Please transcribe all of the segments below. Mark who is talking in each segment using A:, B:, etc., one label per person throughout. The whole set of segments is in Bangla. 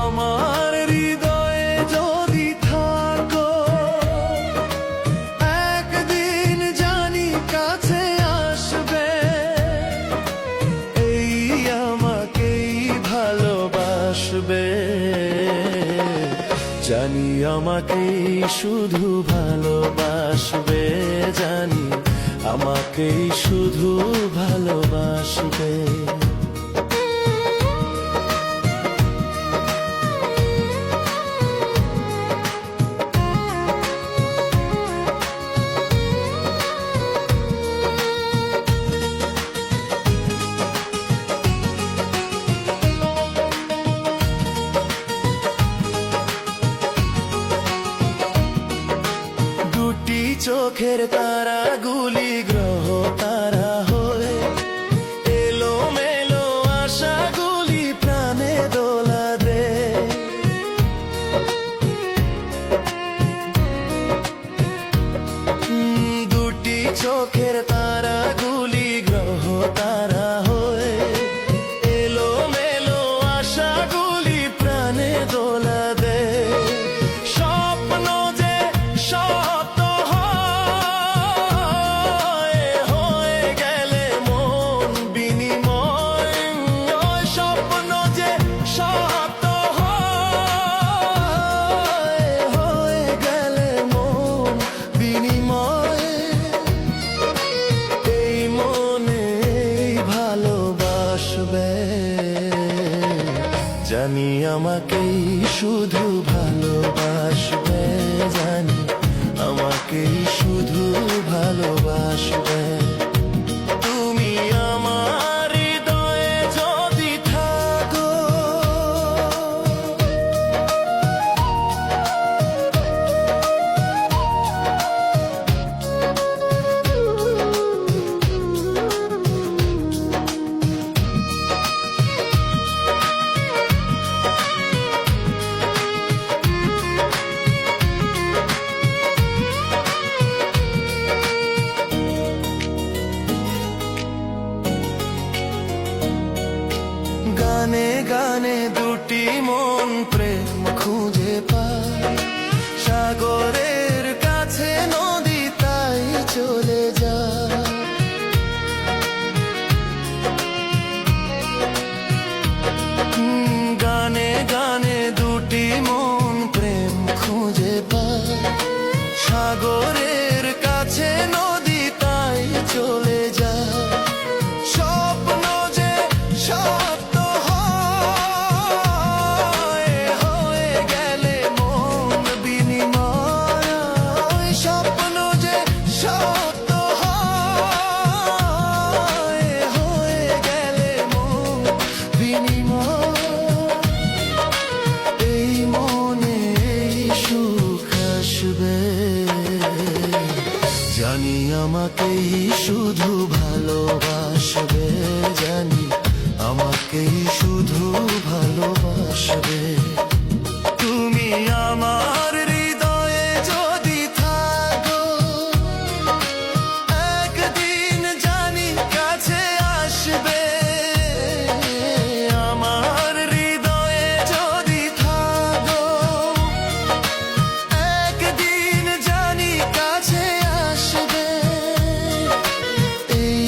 A: আমার হৃদয়ে যদি থাকো, একদিন জানি কাছে আসবে, এই আমাকেই ভালোবাসবে। জানি আমাকেই শুধু ভালোবাসবে, জানি আমাকেই শুধু ভালোবাসবে। দুটি চোখের তারাগুলি গ্রহ তারা হয়ে, এলো মেলো আশাগুলি প্রাণে দোলা দে। দুটি চোখের তারাগুলি গ্রহ তারা হয়ে, এলো মেলো আশাগুলি প্রাণে দোলা দে। স্বপ্ন যে সত্য হয়, হয়ে গেলে মন বিনিময়। স্বপ্ন যে সত্য হয়, হয়ে গেলে মন বিনিময়। এই মনে ভালোবাসবে, জানি আমাকেই শুধু ভালোবাসবে, জানি আমাকেই শুধু ভালোবাসবে। তুমি আমার হৃদয়ে যদি থাকো, গানে গানে দুটি মন প্রেম খুঁজে পায়, সাগরের কাছে নদী তাই চলে যায়। গানে গানে দুটি মন প্রেম খুঁজে পায়, সাগরের কাছে নদী তাই চলে যায়। স্বপ্ন যে সত্য হয়, হয়ে গেলে মন বিনিময়। স্বপ্ন যে সত্য হয়, হয়ে গেলে মন বিনিময়। এই মনে সুখ আসবে, জানি আমাকেই শুধু ভালোবাসবে, জানি আমাকেই শুধু ভালোবাসবে। তুমি আমার হৃদয়ে যদি থাকো, একদিন জানি কাছে আসবে। আমার হৃদয়ে যদি থাকো, একদিন জানি কাছে আসবে। এই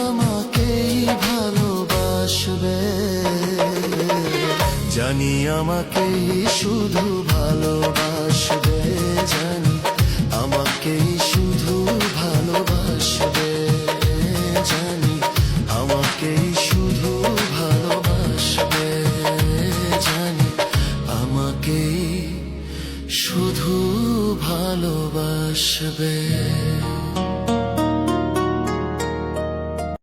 A: আমাকেই ভালোবাসবে, জানি আমাকেই শুধু ভালোবাসবে, জানি আমাকেই শুধু ভালোবাসবে, জানি আমাকেই শুধু ভালোবাসবে, জানি আমাকেই শুধু ভালোবাসবে।